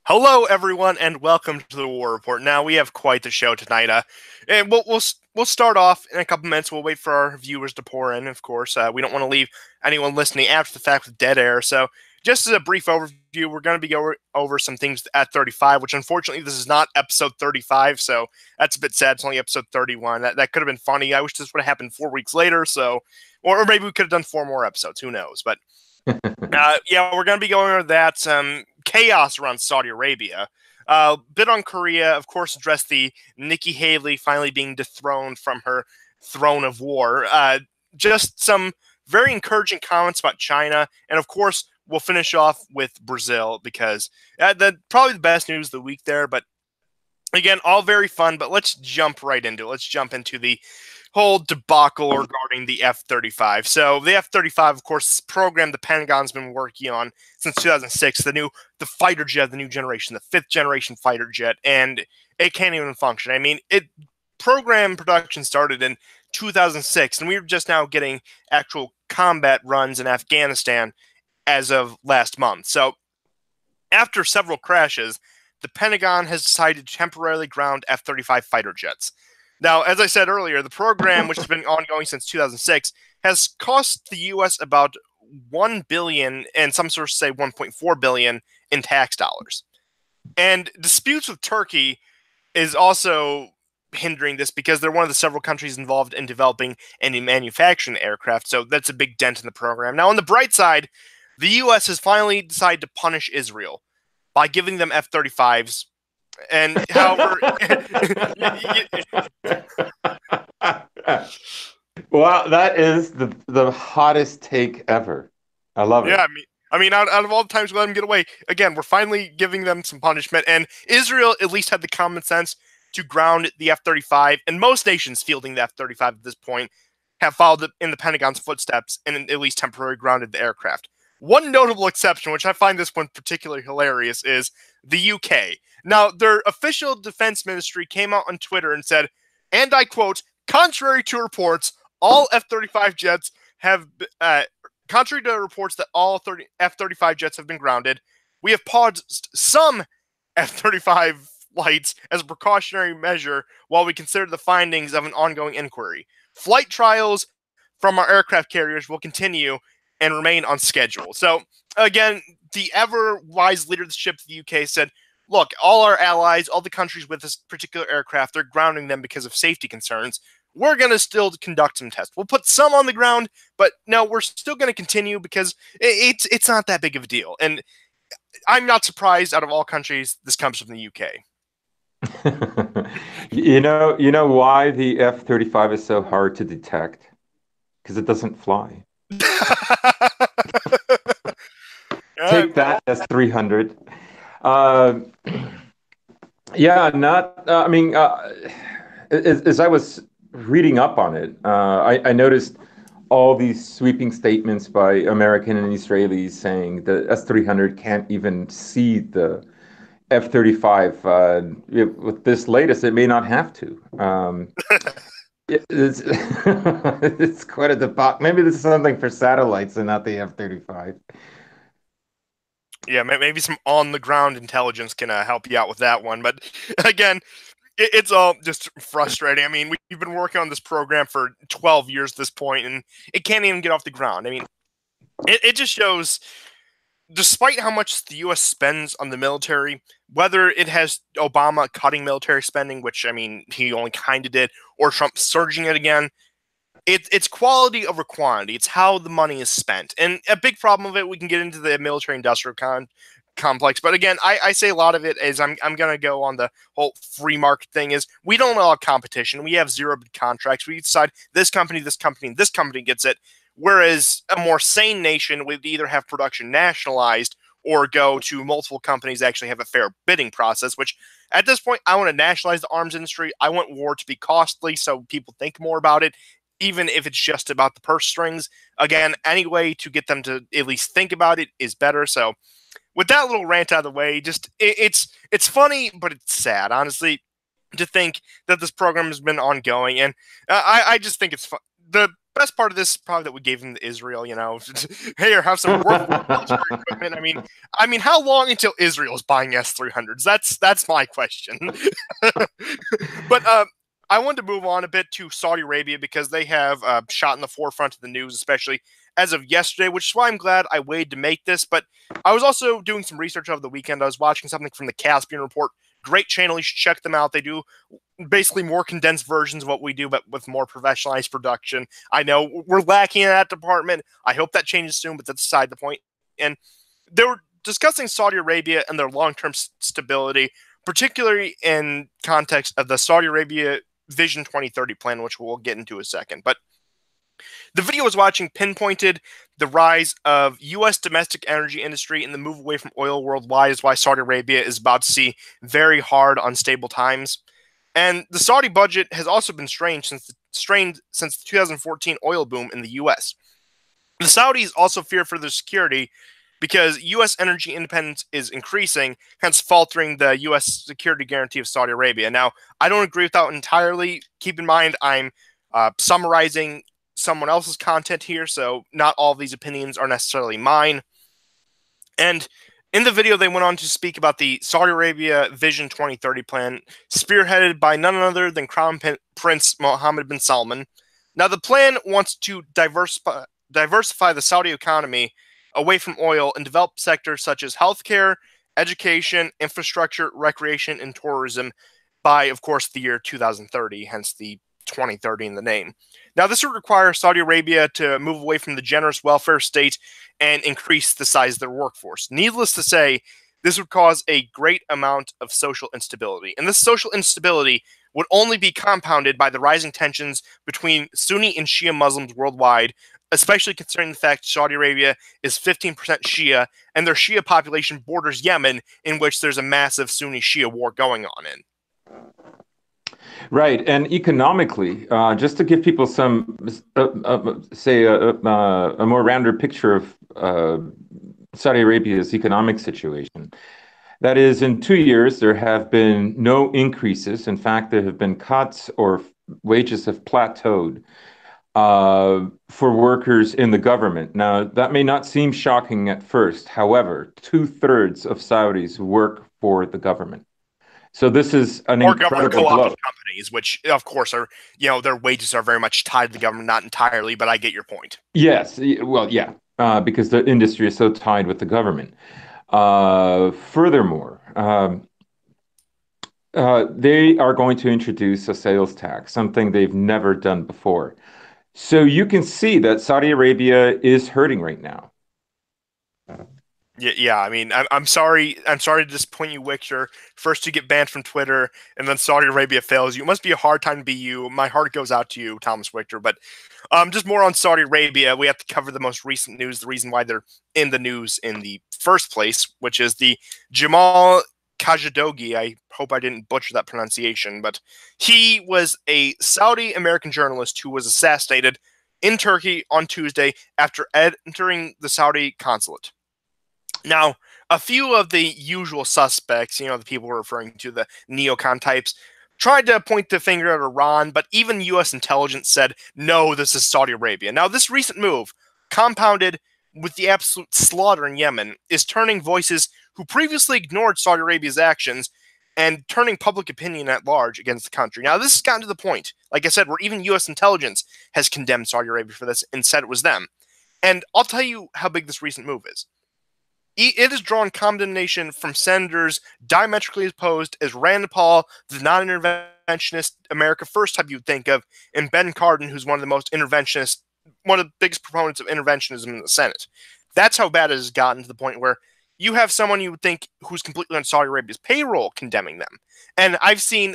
Hello, everyone, and welcome to the War Report. Now we have quite the show tonight. And we'll start off in a couple minutes. We'll wait for our viewers to pour in. Of course, we don't want to leave anyone listening after the fact with dead air. So, just as a brief overview, we're going to be over some things at 35. Which unfortunately, this is not episode 35. So that's a bit sad. It's only episode 31. That could have been funny. I wish this would have happened 4 weeks later. So, or maybe we could have done 4 more episodes. Who knows? But yeah, we're going to be going over that. Some chaos around Saudi Arabia. Bit on Korea, of course, address the Nikki Haley finally being dethroned from her throne of war. Just some very encouraging comments about China. And of course, we'll finish off with Brazil because probably the best news of the week there. But again, all very fun. But let's jump right into it. Let's jump into the whole debacle regarding the F-35. So the F-35, of course, is a program the Pentagon's been working on since 2006. The fighter jet, the new generation, the fifth generation fighter jet, and it can't even function. I mean, program production started in 2006, and we were just now getting actual combat runs in Afghanistan as of last month. So after several crashes, the Pentagon has decided to temporarily ground F-35 fighter jets. Now, as I said earlier, the program, which has been ongoing since 2006, has cost the U.S. about $1 billion, and some sources say $1.4 billion in tax dollars. And disputes with Turkey is also hindering this because they're one of the several countries involved in developing and manufacturing aircraft, so that's a big dent in the program. Now, on the bright side, the U.S. has finally decided to punish Israel by giving them F-35s. And however, Wow, that is the hottest take ever. I love it. yeah, out of all the times we let them get away, again, we're finally giving them some punishment. And Israel at least had the common sense to ground the F-35, and most nations fielding the F-35 at this point have followed in the Pentagon's footsteps and at least temporarily grounded the aircraft. One notable exception, which I find this one particularly hilarious, is the UK. Now, their official defense ministry came out on Twitter and said, and I quote, contrary to reports, all F-35 jets have, contrary to reports that all F-35 jets have been grounded, we have paused some F-35 flights as a precautionary measure while we consider the findings of an ongoing inquiry. Flight trials from our aircraft carriers will continue and remain on schedule. So, again, the ever-wise leadership of the UK said, look, all our allies, all the countries with this particular aircraft, they're grounding them because of safety concerns. We're going to still conduct some tests. We'll put some on the ground, but no, we're still going to continue because it's not that big of a deal. And I'm not surprised out of all countries, this comes from the UK. You know why the F-35 is so hard to detect? Because it doesn't fly. Take that as 300. Yeah, not. As I was reading up on it, I noticed all these sweeping statements by American and Israelis saying the S-300 can't even see the F-35. With this latest, it may not have to. It's, it's quite a debacle. Maybe this is something for satellites and not the F-35. Yeah, maybe some on-the-ground intelligence can help you out with that one. But again, it's all just frustrating. I mean, we've been working on this program for 12 years at this point, and it can't even get off the ground. I mean, it just shows, despite how much the U.S. spends on the military, whether it has Obama cutting military spending, which, I mean, he only kind of did, or Trump surging it again, it's quality over quantity. It's how the money is spent. And a big problem of it, we can get into the military-industrial complex. But again, I say a lot of it is I'm going to go on the whole free market thing is we don't allow competition. We have zero bid contracts. We decide this company, and this company gets it. Whereas a more sane nation would either have production nationalized or go to multiple companies that actually have a fair bidding process, which at this point, I want to nationalize the arms industry. I want war to be costly so people think more about it, even if it's just about the purse strings. Again, any way to get them to at least think about it is better. So with that little rant out of the way, just it's funny, but it's sad, honestly, to think that this program has been ongoing. And I just think it's fun. The best part of this is probably that we gave them to Israel. Hey, or have some worthwhile military equipment. I mean, how long until Israel's buying S-300s? That's my question. But I wanted to move on a bit to Saudi Arabia because they have shot in the forefront of the news, especially as of yesterday, which is why I'm glad I waited to make this. But I was also doing some research over the weekend. I was watching something from the Caspian Report. Great channel. You should check them out. They do basically more condensed versions of what we do, but with more professionalized production. I know we're lacking in that department. I hope that changes soon, but that's beside the point. And they were discussing Saudi Arabia and their long-term stability, particularly in context of the Saudi Arabia Vision 2030 plan, which we'll get into in a second. But the video I was watching pinpointed the rise of U.S. domestic energy industry and the move away from oil worldwide is why Saudi Arabia is about to see very hard, unstable times. And the Saudi budget has also been strained since the 2014 oil boom in the U.S. The Saudis also fear for their security because U.S. energy independence is increasing, hence faltering the U.S. security guarantee of Saudi Arabia. Now, I don't agree with that entirely. Keep in mind, I'm summarizing someone else's content here, so not all of these opinions are necessarily mine. And in the video, they went on to speak about the Saudi Arabia Vision 2030 plan, spearheaded by none other than Crown Prince Mohammed bin Salman. Now, the plan wants to diversify the Saudi economy away from oil and develop sectors such as healthcare, education, infrastructure, recreation, and tourism by, of course, the year 2030, hence the 2030 in the name. Now, this would require Saudi Arabia to move away from the generous welfare state and increase the size of their workforce. Needless to say, this would cause a great amount of social instability. And this social instability would only be compounded by the rising tensions between Sunni and Shia Muslims worldwide, especially considering the fact Saudi Arabia is 15% Shia, and their Shia population borders Yemen, in which there's a massive Sunni-Shia war going on in. Right, and economically, just to give people some, say, a more rounder picture of Saudi Arabia's economic situation. That is, in 2 years, there have been no increases. In fact, there have been cuts or wages have plateaued for workers in the government. Now, that may not seem shocking at first. However, 2/3 of Saudis work for the government. So this is an or government incredible co-opted blow. companies, which of course are, their wages are very much tied to the government, not entirely, but I get your point. Yes, well, yeah, because the industry is so tied with the government. Furthermore, they are going to introduce a sales tax, something they've never done before. So you can see that Saudi Arabia is hurting right now. Yeah. I mean, I'm sorry. I'm sorry to disappoint you, Wictor. First, you get banned from Twitter, and then Saudi Arabia fails you. It must be a hard time to be you. My heart goes out to you, Thomas Wictor. But just more on Saudi Arabia. We have to cover the most recent news, the reason why they're in the news in the first place, which is the Jamal Khashoggi. I hope I didn't butcher that pronunciation, but he was a Saudi American journalist who was assassinated in Turkey on Tuesday after entering the Saudi consulate. Now, a few of the usual suspects, the people we're referring to, the neocon types, tried to point the finger at Iran, but even U.S. intelligence said, no, this is Saudi Arabia. Now, this recent move, compounded with the absolute slaughter in Yemen, is turning voices who previously ignored Saudi Arabia's actions and turning public opinion at large against the country. Now, this has gotten to the point, like I said, where even U.S. intelligence has condemned Saudi Arabia for this and said it was them. And I'll tell you how big this recent move is. It has drawn condemnation from senators diametrically opposed as Rand Paul, the non-interventionist America First type you'd think of, and Ben Cardin, who's one of the most interventionist, one of the biggest proponents of interventionism in the Senate. That's how bad it has gotten, to the point where you have someone you would think who's completely on Saudi Arabia's payroll condemning them. And I've seen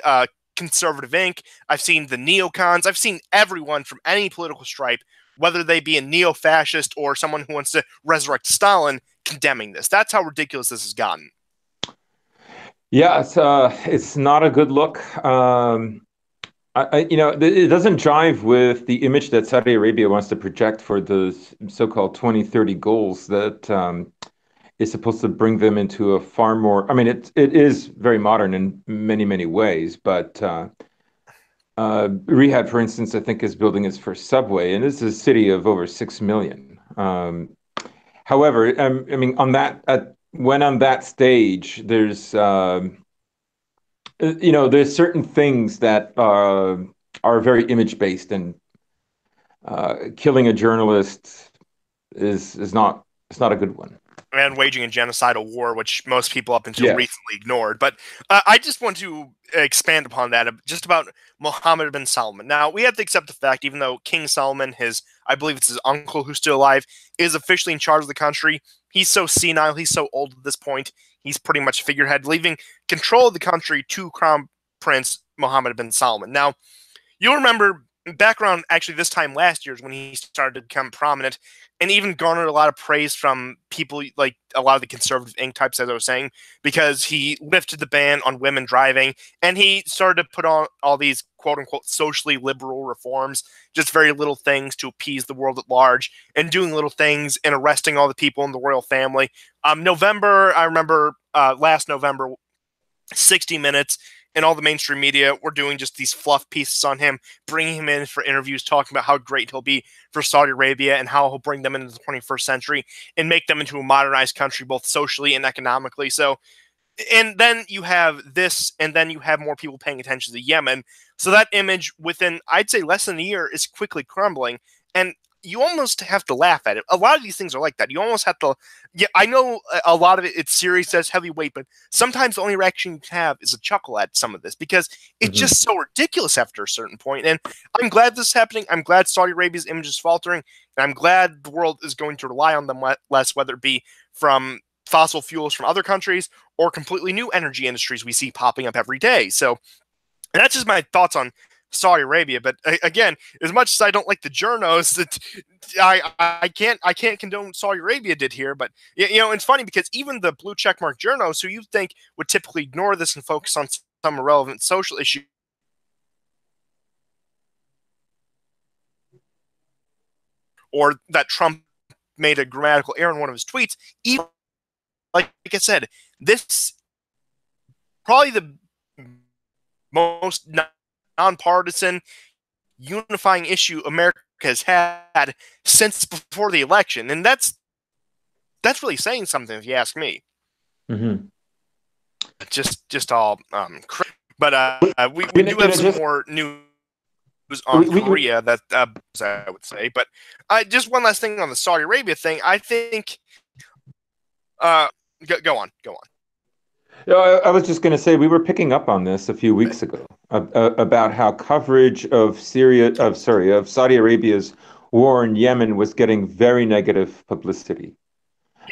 Conservative Inc., I've seen the neocons, I've seen everyone from any political stripe, whether they be a neo-fascist or someone who wants to resurrect Stalin, condemning this. That's how ridiculous this has gotten. Yeah, it's not a good look. It doesn't jive with the image that Saudi Arabia wants to project for the so-called 2030 goals that is supposed to bring them into a far more, I mean, it is very modern in many, many ways, but Riyadh, for instance, I think is building its first subway, and this is a city of over 6 million. However, I mean, when on that stage, there's certain things that are very image based, and killing a journalist is not it's not a good one. And waging a genocidal war, which most people up until Yes. recently ignored. But I just want to expand upon that just about Mohammed bin Salman. Now, we have to accept the fact, even though King Salman, I believe it's his uncle who's still alive, is officially in charge of the country, he's so senile, he's so old at this point, he's pretty much figurehead, leaving control of the country to Crown Prince Mohammed bin Salman. Now, you'll remember background actually this time last year is when he started to become prominent and even garnered a lot of praise from people like a lot of the conservative ink types, as I was saying, because he lifted the ban on women driving and he started to put on all these quote unquote socially liberal reforms, just very little things to appease the world at large and doing little things and arresting all the people in the royal family. November, I remember last November, 60 Minutes and all the mainstream media were doing just these fluff pieces on him, bringing him in for interviews, talking about how great he'll be for Saudi Arabia and how he'll bring them into the 21st century and make them into a modernized country, both socially and economically. So, and then you have this, and then you have more people paying attention to Yemen. So that image within, I'd say, less than a year is quickly crumbling. And you almost have to laugh at it. A lot of these things are like that. You almost have to. Yeah, I know a lot of it's serious, as heavyweight, but sometimes the only reaction you can have is a chuckle at some of this because it's Hmm. just so ridiculous after a certain point. And I'm glad this is happening. I'm glad Saudi Arabia's image is faltering, and I'm glad the world is going to rely on them less, whether it be from fossil fuels from other countries or completely new energy industries we see popping up every day. So that's just my thoughts on Saudi Arabia. But again, as much as I don't like the journos, that I can't condone Saudi Arabia did here. But it's funny because even the blue checkmark journos, who you think would typically ignore this and focus on some irrelevant social issue, or that Trump made a grammatical error in one of his tweets, even like I said, this probably the most nonpartisan unifying issue America has had since before the election, and that's really saying something if you ask me. Hmm. Just all but we do have You know, some just more news on we Korea that I would say, but just one last thing on the Saudi Arabia thing. I think uh, go on. Yeah, I was just going to say we were picking up on this a few weeks ago about how coverage of of Saudi Arabia's war in Yemen was getting very negative publicity.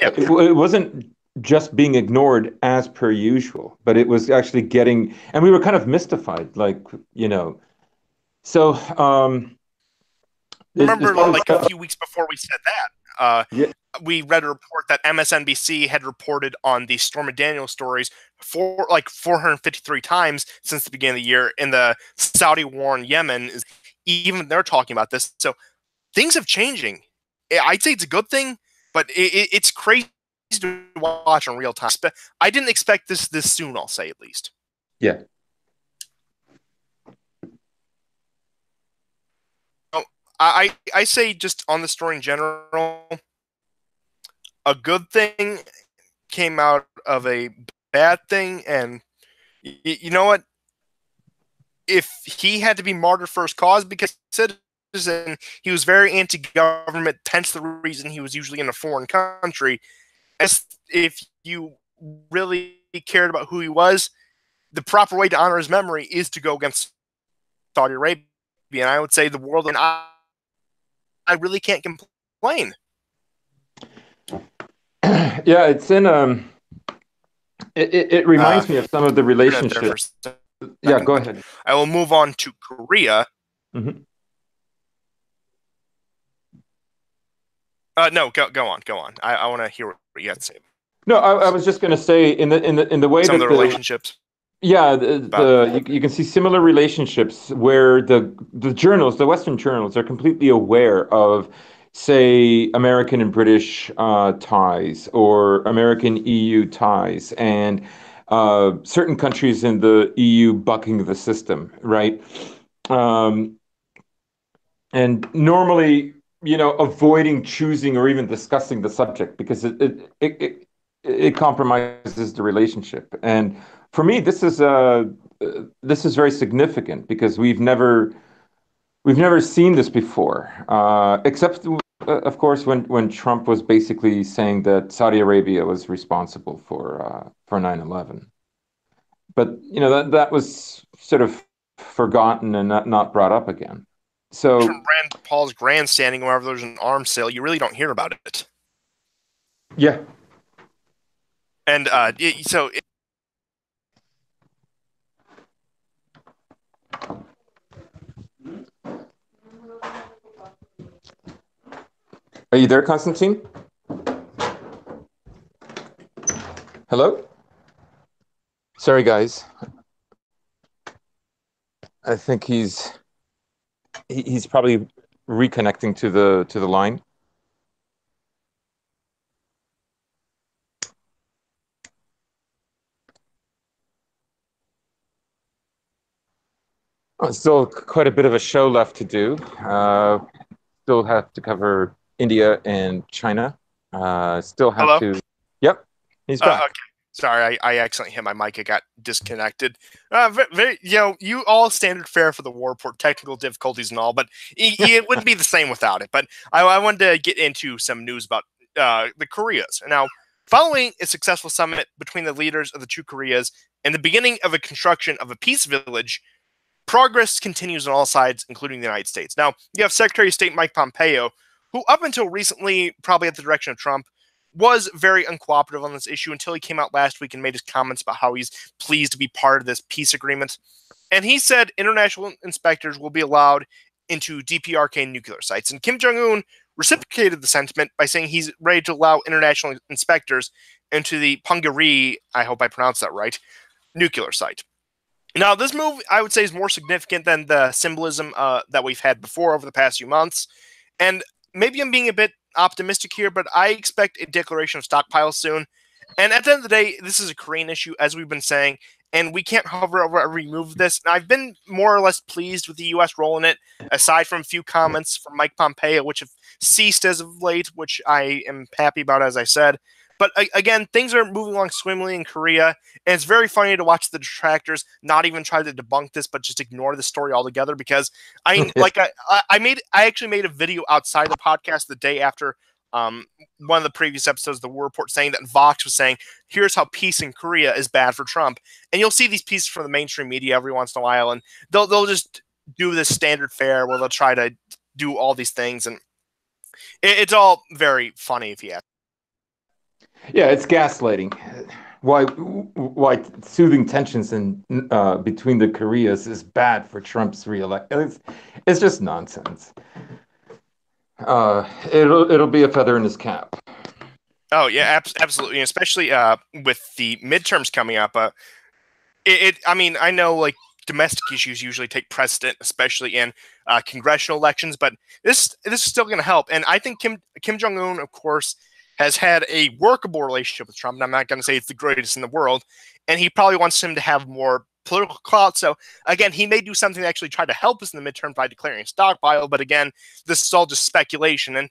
Yeah, It wasn't just being ignored as per usual, but it was actually getting, and we were kind of mystified, like, you know. So, as remember far as like a few weeks before we said that. yeah, We read a report that MSNBC had reported on the Stormy Daniels stories for like 453 times since the beginning of the year in the Saudi war in Yemen. Even they're talking about this. So things have changing. I'd say it's a good thing, but it's crazy to watch in real time. I didn't expect this soon. I'll say at least. yeah. So, I say just on the story in general, a good thing came out of a bad thing, and you know what? If he had to be martyred for his cause because citizen, he was very anti-government, hence the reason he was usually in a foreign country. As if you really cared about who he was, the proper way to honor his memory is to go against Saudi Arabia. And I would say the world, and I really can't complain. Yeah, it's in it Uh, reminds me of some of the there for relationships. a Yeah, second, go but ahead. I will move on to Korea. Hmm. No, go on. I want to hear what you got to say. No, I This. was just going to say in the way Some of that the relationships yeah, about you can see similar relationships where the journals, the Western journals, are completely aware of, say, American and British ties or American EU ties, and certain countries in the EU bucking the system, right? Um, and normally, avoiding choosing or even discussing the subject because it compromises the relationship. And for me, this is very significant because we've never seen this before, except of course when Trump was basically saying that Saudi Arabia was responsible for 9/11. But that was sort of forgotten and not brought up again. From So Rand Paul's grandstanding wherever there's an arms sale, you really don't hear about it. yeah. And so Are you there, Constantine? Hello? Sorry, guys. I think he's probably reconnecting to the line. Still quite a bit of a show left to do. Still have to cover India and China. Still have hello. to. Yep, he's Okay. back. Sorry, I accidentally hit my mic. It got disconnected. You all standard fare for the war report, technical difficulties and all, but it wouldn't be the same without it. But I wanted to get into some news about the Koreas. Now, following a successful summit between the leaders of the two Koreas and the beginning of a construction of a peace village, progress continues on all sides, including the United States. Now, you have Secretary of State Mike Pompeo, who up until recently, probably at the direction of Trump, was very uncooperative on this issue until he came out last week and made his comments about how he's pleased to be part of this peace agreement. And he said international inspectors will be allowed into DPRK nuclear sites. And Kim Jong un reciprocated the sentiment by saying he's ready to allow international inspectors into the Punggye-ri, I hope I pronounced that right, nuclear site. Now, this move, I would say, is more significant than the symbolism that we've had before over the past few months. And maybe I'm being a bit optimistic here, but I expect a declaration of stockpiles soon. And at the end of the day, this is a Korean issue, as we've been saying, and we can't hover over every move of this. And I've been more or less pleased with the U.S. role in it, aside from a few comments from Mike Pompeo, which have ceased as of late, which I am happy about, as I said. But again, things are moving along swimmingly in Korea, and it's very funny to watch the detractors not even try to debunk this, but just ignore the story altogether. Because I actually made a video outside the podcast the day after one of the previous episodes of the War Report saying that Vox was saying, here's how peace in Korea is bad for Trump. And you'll see these pieces from the mainstream media every once in a while, and they'll just do this standard fare where they'll try to do all these things, and it's all very funny if you ask. Yeah, it's gaslighting. Why soothing tensions between the Koreas is bad for Trump's reelection? It's just nonsense. It'll be a feather in his cap. Oh yeah, absolutely, especially with the midterms coming up. I mean, I know like domestic issues usually take precedent, especially in congressional elections, but this is still going to help. And I think Kim Jong Un, of course, has had a workable relationship with Trump. And I'm not going to say it's the greatest in the world, and he probably wants him to have more political clout. So again, he may do something to actually try to help us in the midterm by declaring a stockpile. But again, this is all just speculation, and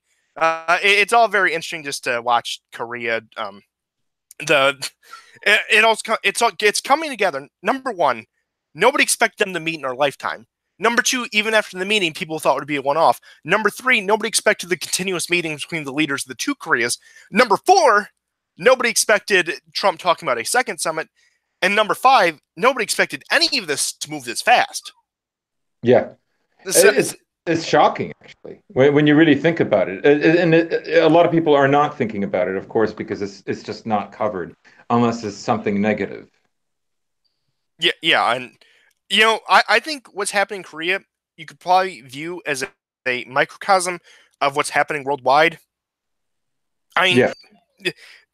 it's all very interesting just to watch Korea. The it's coming together. Number one, nobody expected them to meet in our lifetime. Number two, even after the meeting, people thought it would be a one-off. Number three, nobody expected the continuous meetings between the leaders of the two Koreas. Number four, nobody expected Trump talking about a second summit. And number five, nobody expected any of this to move this fast. Yeah, So, it's shocking actually when you really think about it, and a lot of people are not thinking about it, of course, because it's just not covered unless it's something negative. yeah, and I think what's happening in Korea, you could probably view as a microcosm of what's happening worldwide. I Yeah, mean,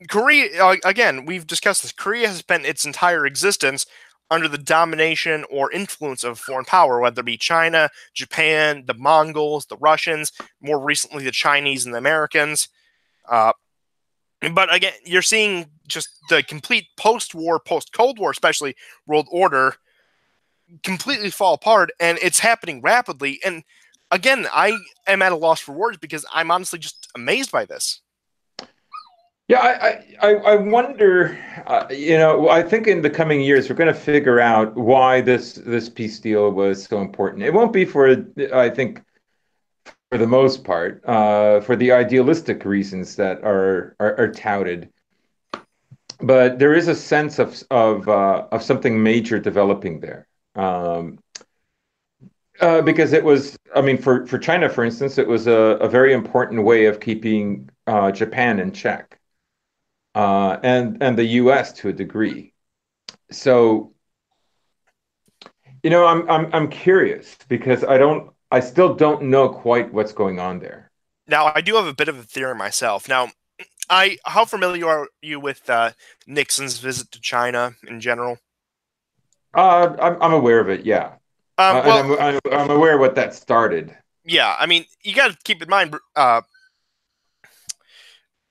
Korea, again, we've discussed this. Korea has spent its entire existence under the domination or influence of foreign power, whether it be China, Japan, the Mongols, the Russians, more recently the Chinese and the Americans. Uh, but again, you're seeing just the complete post-war, post-Cold War, especially world order completely fall apart, and it's happening rapidly. And again, I am at a loss for words because I'm honestly just amazed by this. Yeah, I wonder, I think in the coming years we're going to figure out why this peace deal was so important. It won't be I think, for the most part, for the idealistic reasons that are touted, but there is a sense of something major developing there. Um, because it was, I mean, for China, for instance, it was a very important way of keeping Japan in check, and the U.S. to a degree. So, I'm curious because I still don't know quite what's going on there. Now, I do have a bit of a theory myself. Now, how familiar are you with Nixon's visit to China in general? I'm aware of it, yeah, and Well, I'm aware what that started. yeah. I mean, you got to keep in mind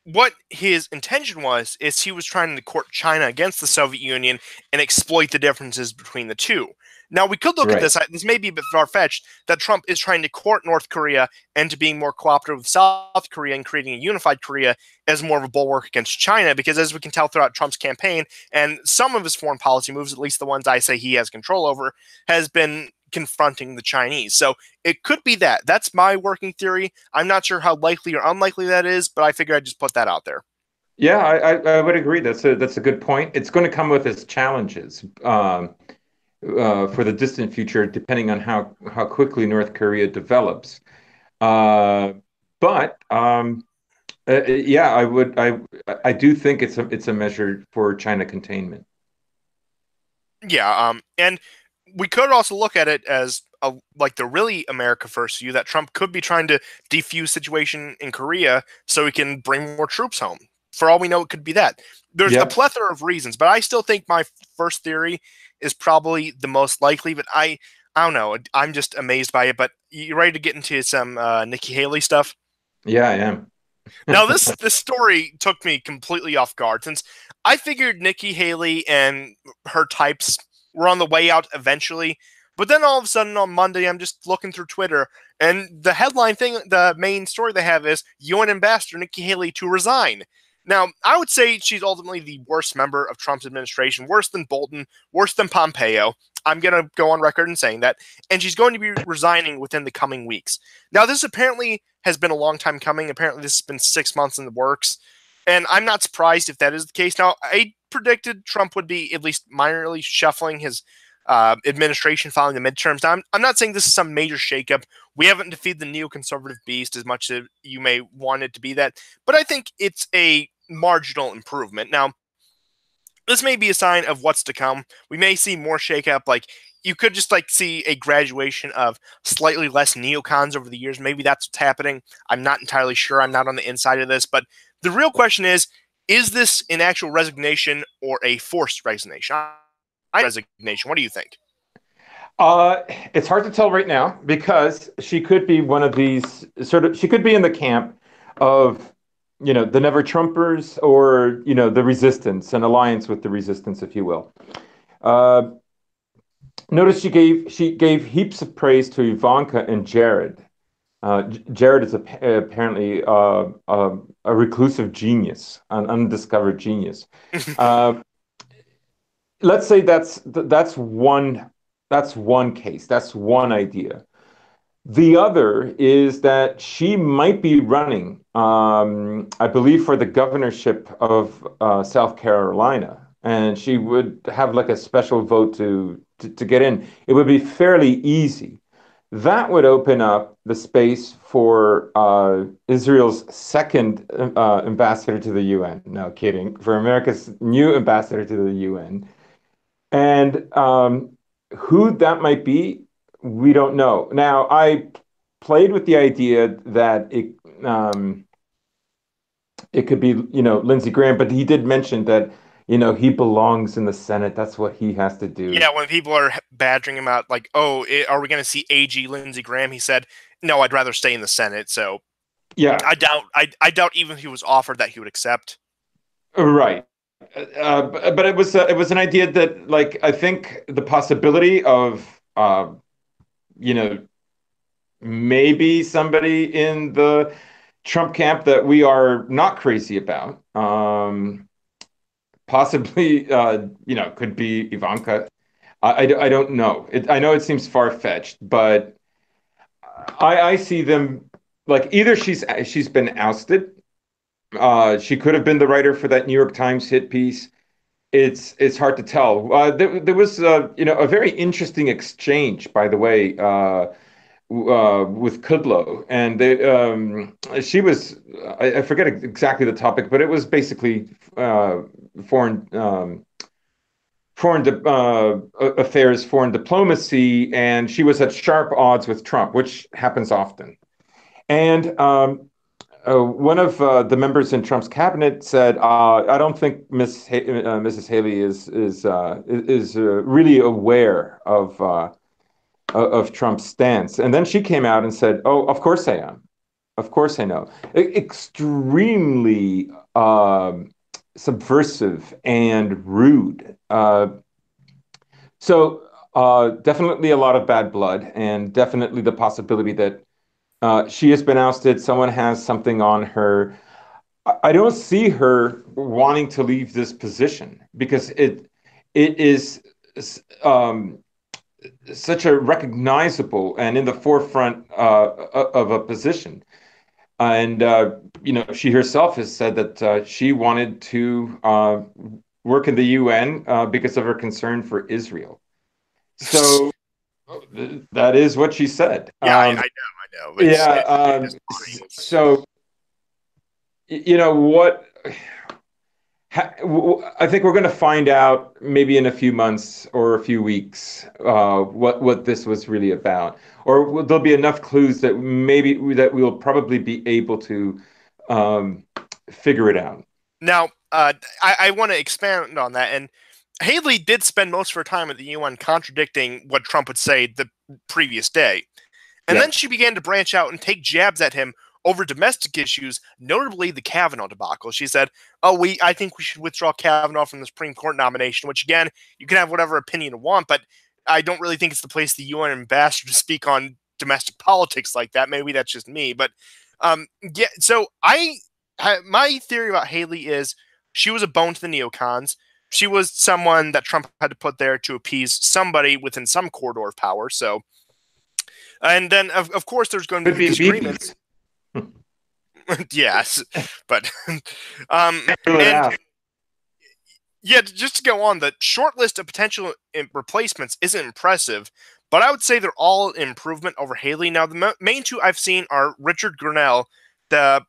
what his intention was is he was trying to court China against the Soviet Union and exploit the differences between the two. Now we could look at Right. this. This may be a bit far fetched that Trump is trying to court North Korea into being more cooperative with South Korea and creating a unified Korea as more of a bulwark against China. Because as we can tell throughout Trump's campaign and some of his foreign policy moves, at least the ones I say he has control over, has been confronting the Chinese. So it could be that. That's my working theory. I'm not sure how likely or unlikely that is, but I figure I'd just put that out there. Yeah, I would agree. That's a good point. It's going to come with its challenges, for the distant future, depending on how quickly North Korea develops. Uh, but yeah, I do think it's a measure for China containment. Yeah, and we could also look at it as like the really America First view that Trump could be trying to defuse situation in Korea so he can bring more troops home. For all we know, it could be that. There's a Yeah, plethora of reasons, but I still think my first theory is probably the most likely. But I don't know. I'm just amazed by it. But you ready to get into some Nikki Haley stuff? yeah, I am. Now this story took me completely off guard since I figured Nikki Haley and her types were on the way out eventually. But then all of a sudden on Monday, I'm just looking through Twitter, and the headline thing, the main story they have is UN Ambassador Nikki Haley to resign. Now, I would say she's ultimately the worst member of Trump's administration, worse than Bolton, worse than Pompeo. I'm going to go on record in saying that. And she's going to be resigning within the coming weeks. Now, this apparently has been a long time coming. Apparently, this has been 6 months in the works. And I'm not surprised if that is the case. Now, I predicted Trump would be at least minorly shuffling his administration following the midterms. Now, I'm not saying this is some major shakeup. We haven't defeated the neoconservative beast as much as you may want it to be that, but I think it's a marginal improvement. Now, this may be a sign of what's to come. We may see more shakeup. Like you could just like see a graduation of slightly less neocons over the years. Maybe that's what's happening. I'm not entirely sure. I'm not on the inside of this, but the real question is this an actual resignation or a forced resignation? Resignation. What do you think? Uh, it's hard to tell right now because she could be one of these she could be in the camp of, the Never Trumpers, or, the resistance, an alliance with the resistance, if you will. Uh, Notice she gave heaps of praise to Ivanka and Jared. Jared is apparently a reclusive genius, an undiscovered genius. Uh, let's say that's one case. That's one idea. The other is that she might be running, I believe, for the governorship of South Carolina, and she would have like a special vote to get in. It would be fairly easy. That would open up the space for Israel's second ambassador to the UN. No kidding. For America's new ambassador to the UN. And who that might be, we don't know. Now, I played with the idea that it could be, Lindsey Graham, but he did mention that, he belongs in the Senate. That's what he has to do. Yeah, when people are badgering him out, like, "Oh, are we going to see AG Lindsey Graham?" He said, "No, I'd rather stay in the Senate." So Yeah, I doubt even if he was offered that he would accept. right. but it was an idea that, like, I think the possibility of you know maybe somebody in the Trump camp that we are not crazy about, possibly could be Ivanka. I don't know. I know it seems far-fetched, but I see them like either she's been ousted. She could have been the writer for that New York Times hit piece. It's hard to tell. There was a very interesting exchange, by the way, with Kudlow, and she was I forget exactly the topic, but it was basically foreign affairs, foreign diplomacy, and she was at sharp odds with Trump, which happens often. And one of the members in Trump's cabinet said, "I don't think Mrs. Haley is really aware of Trump's stance." And then she came out and said, "Oh, of course I am. Of course I know." Extremely subversive and rude. So definitely a lot of bad blood, and definitely the possibility that she has been ousted. Someone has something on her. I don't see her wanting to leave this position because it is um, such a recognizable and in the forefront of a position. And she herself has said that she wanted to work in the UN because of her concern for Israel. So that is what she said. Yeah, I know. Yeah. It's disappointing. So what? I think we're going to find out maybe in a few months or a few weeks what this was really about, or there'll be enough clues that we'll probably be able to um, figure it out. Now, I want to expand on that. And Haley did spend most of her time at the UN contradicting what Trump would say the previous day. And Yeah. then she began to branch out and take jabs at him over domestic issues, notably the Kavanaugh debacle. She said, "Oh, I think we should withdraw Kavanaugh from the Supreme Court nomination." Which, again, you can have whatever opinion you want, but I don't really think it's the place the UN ambassador to speak on domestic politics like that. Maybe that's just me, but yeah. So my theory about Haley is she was a bone to the neocons. She was someone that Trump had to put there to appease somebody within some corridor of power. So, and then of course there's going to Could be be disagreements. BBs. Yes, but Rule it and out. yeah, just to go on, the short list of potential replacements isn't impressive, but I would say they're all improvement over Haley. Now, the main two I've seen are Richard Grenell, the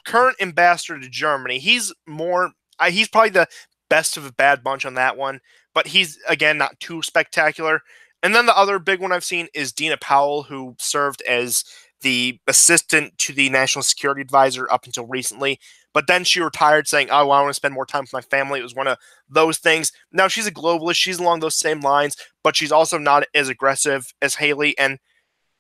current ambassador to Germany. He's probably the best of a bad bunch on that one, but he's again not too spectacular. And then the other big one I've seen is Dina Powell, who served as the assistant to the national security advisor up until recently. But then she retired, saying, "Oh, I want to spend more time with my family." It was one of those things. Now she's a globalist; she's along those same lines, but she's also not as aggressive as Haley. And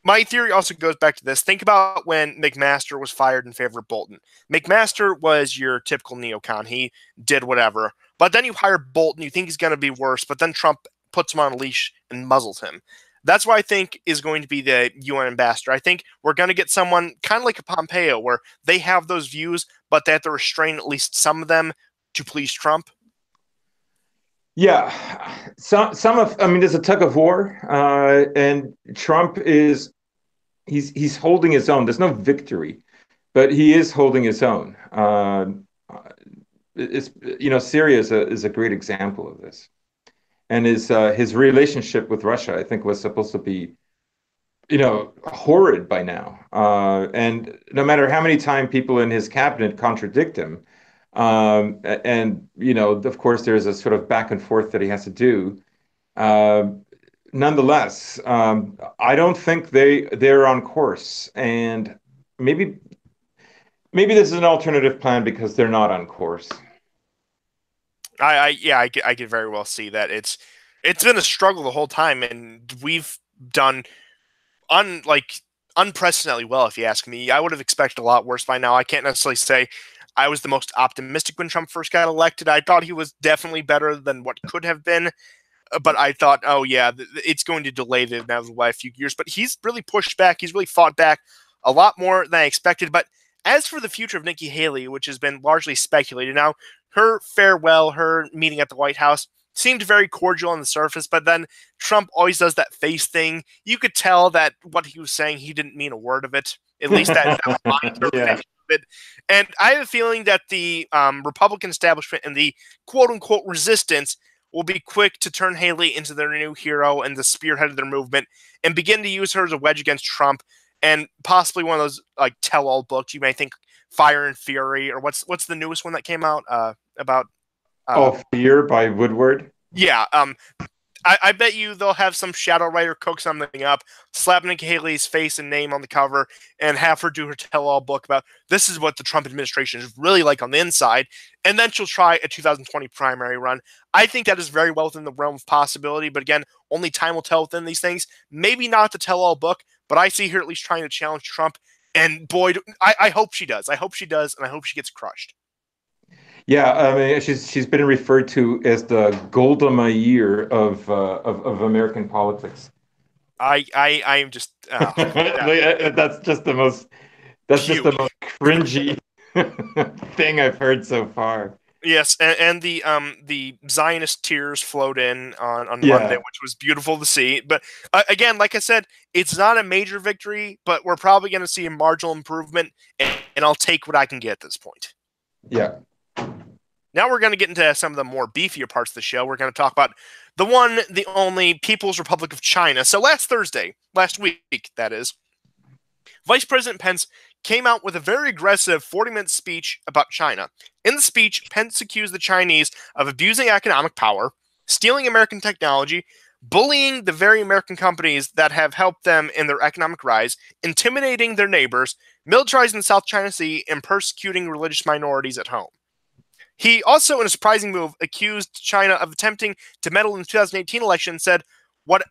my theory also goes back to this. Think about when McMaster was fired in favor of Bolton. McMaster was your typical neocon. He did whatever. But then you hire Bolton, you think he's going to be worse, but then Trump puts him on a leash and muzzles him. That's what I think is going to be the UN ambassador. I think we're going to get someone kind of like a Pompeo, where they have those views, but they have to restrain at least some of them to please Trump. Yeah, some of I mean, there's a tug of war, and Trump is he's holding his own. There's no victory, but he is holding his own. It's Syria is a great example of this, and his relationship with Russia, I think, was supposed to be horrid by now. And no matter how many times people in his cabinet contradict him, and of course, there's a sort of back and forth that he has to do. Uh, Nonetheless, I don't think they're on course, and maybe maybe this is an alternative plan because they're not on course. I could very well see that. It's been a struggle the whole time, and we've done like unprecedentedly well, if you ask me. I would have expected a lot worse by now. I can't necessarily say I was the most optimistic when Trump first got elected. I thought he was definitely better than what could have been, but I thought, oh yeah, it's going to delay the inevitable by a few years. But he's really pushed back. He's really fought back a lot more than I expected. But as for the future of Nikki Haley, which has been largely speculated now, her farewell, her meeting at the White House seemed very cordial on the surface, but then Trump always does that face thing. You could tell that what he was saying, he didn't mean a word of it. At least that was my Yeah. interpretation of it. And I have a feeling that the Republican establishment and the quote unquote resistance will be quick to turn Haley into their new hero and the spearhead of their movement and begin to use her as a wedge against Trump and possibly one of those like tell-all books. You may think Fire and Fury, or what's the newest one that came out about Oh, Fear by Woodward. yeah, I bet you they'll have some shadow writer cook something up, slap Nikki Haley's face and name on the cover, and have her do her tell-all book about this is what the Trump administration is really like on the inside, and then she'll try a 2020 primary run. I think that is very well within the realm of possibility, but again, only time will tell within these things. Maybe not the tell-all book, but I see her at least trying to challenge Trump, and boy, I hope she does. I hope she does, and I hope she gets crushed. Yeah, I mean, she's been referred to as the Golda Meir of American politics. I am just yeah, That's just the most that's just the cute. most cringy thing I've heard so far. Yes, and the Zionist tears flowed in on Monday, Yeah. which was beautiful to see. But again, like I said, it's not a major victory, but we're probably going to see a marginal improvement, and I'll take what I can get at this point. Yeah. Now we're going to get into some of the more beefier parts of the show. We're going to talk about the one, the only People's Republic of China. So last week, that is, Vice President Pence came out with a very aggressive 40-minute speech about China. In the speech, Pence accused the Chinese of abusing economic power, stealing American technology, bullying the very American companies that have helped them in their economic rise, intimidating their neighbors, militarizing the South China Sea, and persecuting religious minorities at home. He also, in a surprising move, accused China of attempting to meddle in the 2018 election and said, what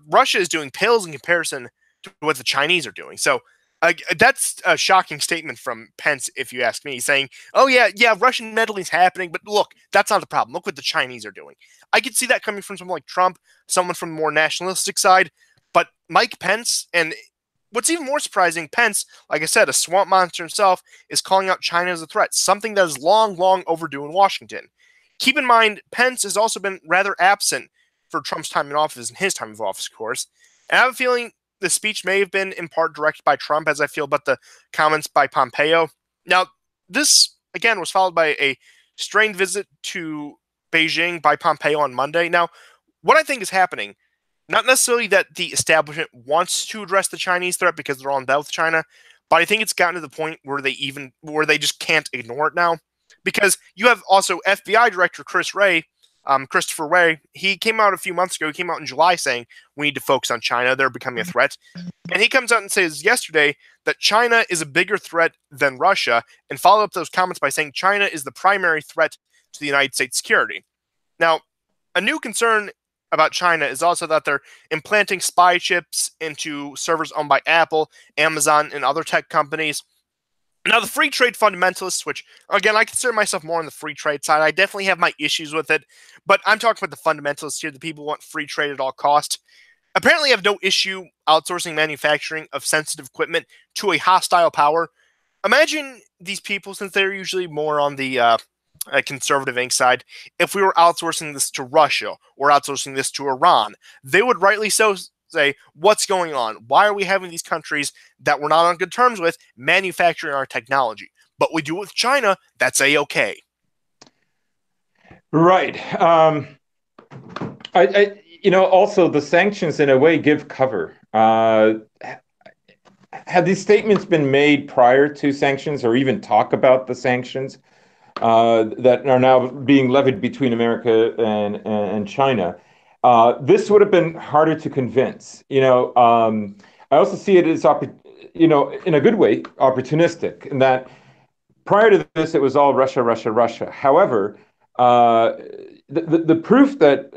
Russia is doing pales in comparison to what the Chinese are doing. So that's a shocking statement from Pence, if you ask me, saying, "Oh yeah, Russian meddling is happening, but look, that's not the problem. Look what the Chinese are doing." I could see that coming from someone like Trump, someone from the more nationalistic side, but Mike Pence, and what's even more surprising, Pence, like I said, a swamp monster himself, is calling out China as a threat, something that is long, long overdue in Washington. Keep in mind, Pence has also been rather absent for Trump's time in office and his time of office, of course. And I have a feeling the speech may have been in part directed by Trump, as I feel about the comments by Pompeo. Now, this, again, was followed by a strained visit to Beijing by Pompeo on Monday. Now, what I think is happening, not necessarily that the establishment wants to address the Chinese threat because they're on bed with China, but I think it's gotten to the point where they just can't ignore it now. Because you have also FBI Director Christopher Wray. He came out a few months ago. He came out in July saying we need to focus on China. They're becoming a threat. And he comes out and says yesterday that China is a bigger threat than Russia, and followed up those comments by saying China is the primary threat to the United States security. Now, a new concern about China is also that they're implanting spy chips into servers owned by Apple, Amazon, and other tech companies. Now, the free trade fundamentalists, which, again, I consider myself more on the free trade side. I definitely have my issues with it, but I'm talking about the fundamentalists here, the people who want free trade at all costs. Apparently have no issue outsourcing manufacturing of sensitive equipment to a hostile power. Imagine these people, since they're usually more on the conservative ink side, if we were outsourcing this to Russia or outsourcing this to Iran, they would rightly so say, what's going on? Why are we having these countries that we're not on good terms with manufacturing our technology? But we do it with China, that's a-okay. Right. Also the sanctions in a way give cover. Have these statements been made prior to sanctions or even talk about the sanctions that are now being levied between America and China? This would have been harder to convince. I also see it as, in a good way, opportunistic, in that prior to this, it was all Russia, Russia, Russia. However, the proof that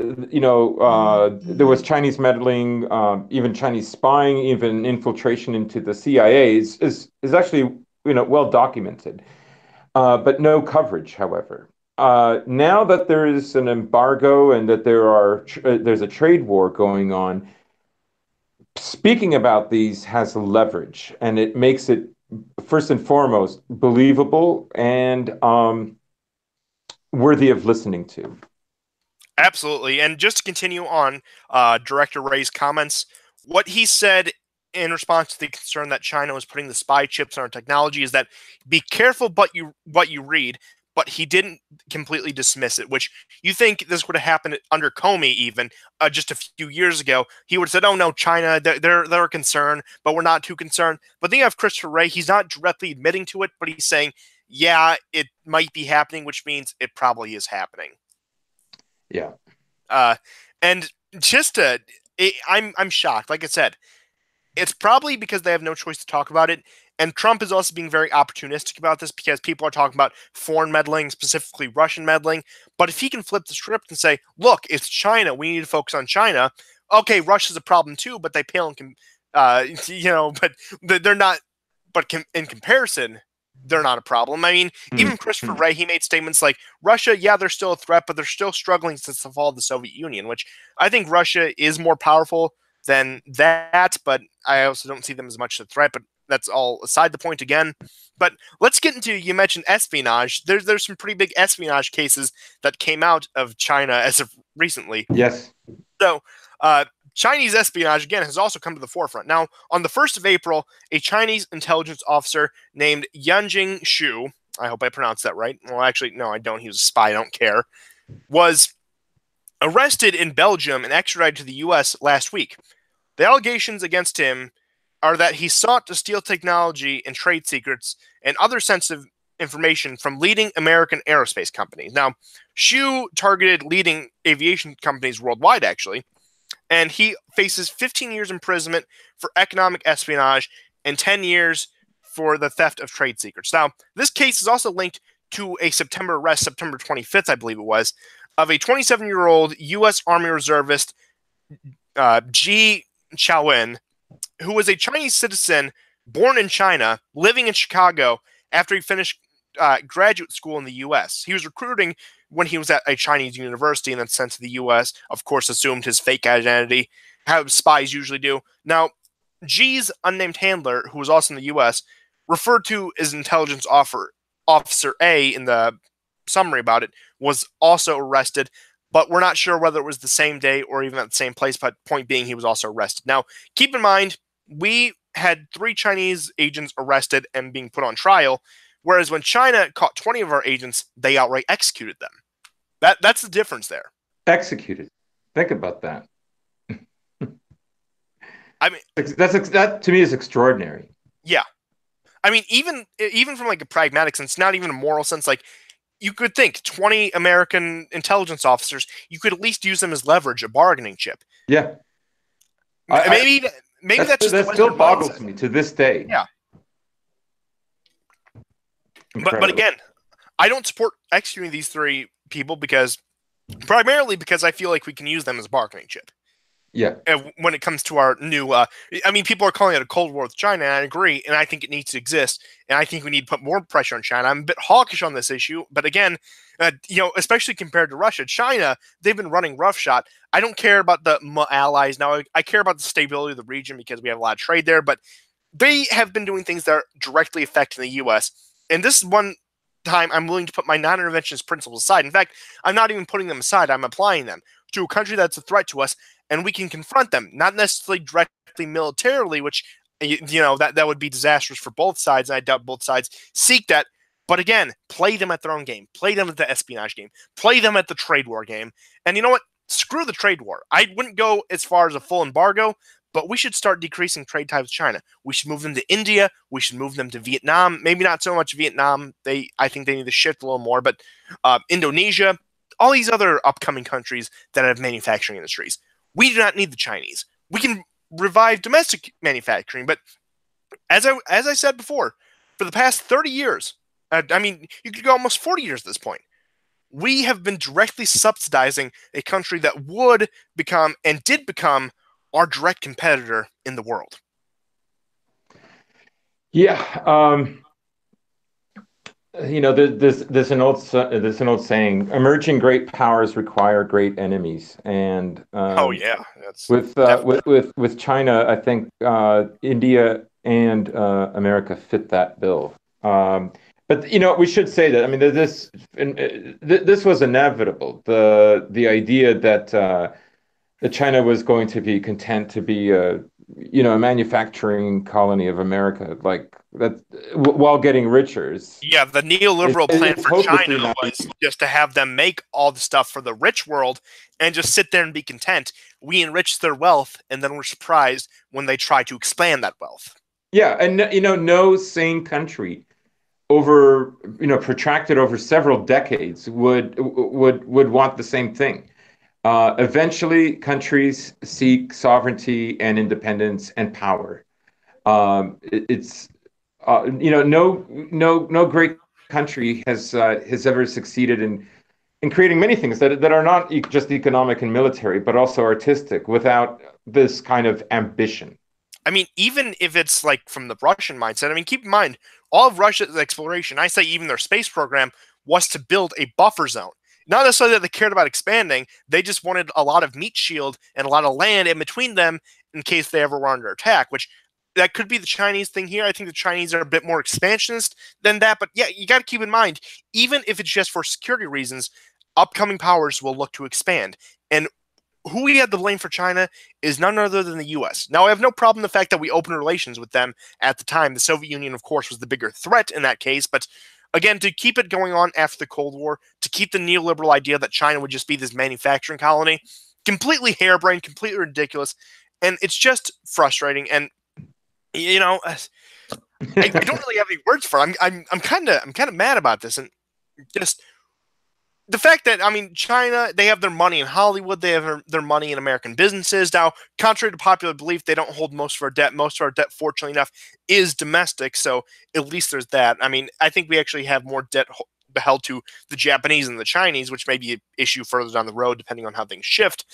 there was Chinese meddling, even Chinese spying, even infiltration into the CIA is actually well documented. but no coverage, however. Now that there is an embargo and that there's a trade war going on, speaking about these has leverage, and it makes it first and foremost believable and worthy of listening to. Absolutely. And just to continue on Director Ray's comments, what he said in response to the concern that China was putting the spy chips on our technology is that be careful what you read, but he didn't completely dismiss it, which you think this would have happened under Comey even just a few years ago. He would have said, oh no, China, they're a concern, but we're not too concerned. But then you have Christopher Wray, he's not directly admitting to it, but he's saying, yeah, it might be happening, which means it probably is happening. Yeah. Uh, and just to, I'm shocked. Like I said, it's probably because they have no choice to talk about it. And Trump is also being very opportunistic about this because people are talking about foreign meddling, specifically Russian meddling. But if he can flip the script and say, look, it's China, we need to focus on China. Okay, Russia's a problem too, but they pale in, but they're not, but in comparison, they're not a problem. I mean, even Christopher Wray, he made statements like Russia, yeah, they're still a threat, but they're still struggling since the fall of the Soviet Union, which I think Russia is more powerful than that, but I also don't see them as much a threat, but that's all aside the point again. But let's get into, you mentioned espionage. There's some pretty big espionage cases that came out of China as of recently. Yes. So, Chinese espionage, again, has also come to the forefront. Now, on the 1st of April, a Chinese intelligence officer named Yanjing Shu, I hope I pronounced that right. Well, actually, no, I don't. He was a spy. I don't care. Was arrested in Belgium and extradited to the U.S. last week. The allegations against him are that he sought to steal technology and trade secrets and other sensitive information from leading American aerospace companies. Now, Shu targeted leading aviation companies worldwide, actually, and he faces 15 years imprisonment for economic espionage and 10 years for the theft of trade secrets. Now, this case is also linked to a September arrest, September 25th, I believe it was, of a 27-year-old U.S. Army reservist, Ji Chaowen, who was a Chinese citizen born in China, living in Chicago after he finished graduate school in the U.S. He was recruiting when he was at a Chinese university and then sent to the U.S., of course, assumed his fake identity, how spies usually do. Now, G's unnamed handler, who was also in the U.S., referred to as intelligence officer A in the summary about it, was also arrested, but we're not sure whether it was the same day or even at the same place, but point being, he was also arrested. Now, keep in mind, we had 3 Chinese agents arrested and being put on trial, whereas when China caught 20 of our agents, they outright executed them. That's the difference there. Executed. Think about that. I mean, that to me is extraordinary. Yeah. I mean, even from like a pragmatic sense, not even a moral sense, like you could think 20 American intelligence officers, you could at least use them as leverage, a bargaining chip. Yeah. Maybe that's just that still boggles me to this day. Yeah. But again, I don't support executing these 3 people primarily because I feel like we can use them as a bargaining chip. Yeah. When it comes to our new, I mean, people are calling it a Cold War with China, and I agree, and I think it needs to exist, and I think we need to put more pressure on China. I'm a bit hawkish on this issue, but again, especially compared to Russia, China, they've been running roughshod. I don't care about the allies now. I care about the stability of the region because we have a lot of trade there, but they have been doing things that are directly affecting the U.S., and this is one time I'm willing to put my non-interventionist principles aside. In fact, I'm not even putting them aside. I'm applying them to a country that's a threat to us, and we can confront them, not necessarily directly militarily, which, that would be disastrous for both sides, and I doubt both sides seek that. But again, play them at their own game. Play them at the espionage game. Play them at the trade war game. And you know what? Screw the trade war. I wouldn't go as far as a full embargo, but we should start decreasing trade ties with China. We should move them to India. We should move them to Vietnam. Maybe not so much Vietnam. I think they need to shift a little more, but Indonesia, all these other upcoming countries that have manufacturing industries. We do not need the Chinese. We can revive domestic manufacturing, but as I said before, for the past 30 years, I mean, you could go almost 40 years at this point, we have been directly subsidizing a country that would become and did become our direct competitor in the world. Yeah. there's an old saying: emerging great powers require great enemies, and Oh yeah, that's with definitely. with China, I think India and America fit that bill. But we should say that, I mean, this was inevitable. The idea that China was going to be content to be a manufacturing colony of America, like that, while getting richer Yeah, the neoliberal plan is for China hopelessly naive. was just to have them make all the stuff for the rich world and just sit there and be content. We enrich their wealth, and then we're surprised when they try to expand that wealth. Yeah, and no sane country over protracted over several decades would want the same thing. Eventually, countries seek sovereignty and independence and power. It's no great country has ever succeeded in creating many things that are not just economic and military, but also artistic without this kind of ambition. I mean, even if it's like from the Russian mindset, I mean, keep in mind, all of Russia's exploration, I say even their space program, was to build a buffer zone. Not necessarily that they cared about expanding, they just wanted a lot of meat shield and a lot of land in between them in case they ever were under attack, which that could be the Chinese thing here. I think the Chinese are a bit more expansionist than that. But yeah, you got to keep in mind, even if it's just for security reasons, upcoming powers will look to expand. And who we had to blame for China is none other than the U.S. Now, I have no problem with the fact that we opened relations with them at the time. The Soviet Union, of course, was the bigger threat in that case. But again, to keep it going on after the Cold War, to keep the neoliberal idea that China would just be this manufacturing colony, completely harebrained, completely ridiculous. And it's just frustrating. And, I don't really have any words for it. I'm kind of mad about this. And just the fact that, I mean, China, they have their money in Hollywood, they have their money in American businesses. Now, contrary to popular belief, they don't hold most of our debt. Most of our debt, fortunately enough, is domestic. So at least there's that. I mean, I think we actually have more debt held to the Japanese and the Chinese, which may be an issue further down the road, depending on how things shift.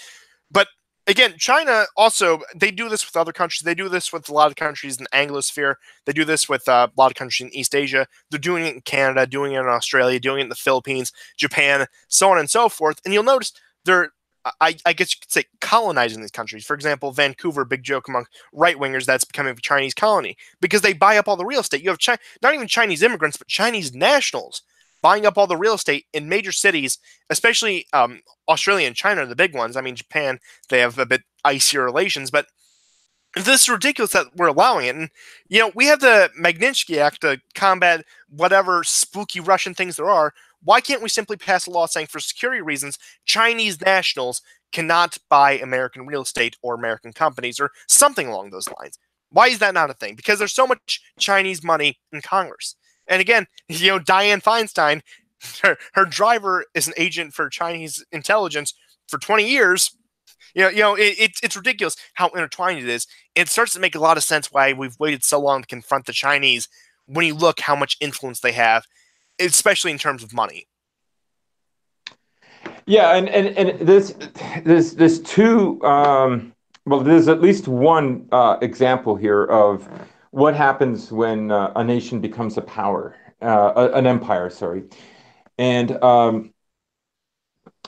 But again, China also, they do this with other countries. They do this with a lot of countries in the Anglosphere. They do this with a lot of countries in East Asia. They're doing it in Canada, doing it in Australia, doing it in the Philippines, Japan, so on and so forth. And you'll notice they're, I guess you could say, colonizing these countries. For example, Vancouver, big joke among right wingers, that's becoming a Chinese colony because they buy up all the real estate. You have not even Chinese immigrants, but Chinese nationals buying up all the real estate in major cities, especially Australia and China are the big ones. I mean, Japan, they have a bit icier relations, but this is ridiculous that we're allowing it. And, we have the Magnitsky Act to combat whatever spooky Russian things there are. Why can't we simply pass a law saying for security reasons, Chinese nationals cannot buy American real estate or American companies or something along those lines? Why is that not a thing? Because there's so much Chinese money in Congress. And again, Dianne Feinstein, her driver is an agent for Chinese intelligence for 20 years. It's ridiculous how intertwined it is. It starts to make a lot of sense why we've waited so long to confront the Chinese when you look how much influence they have, especially in terms of money. Yeah, and there's two well, there's at least one example here of what happens when a nation becomes a power, an empire, sorry. And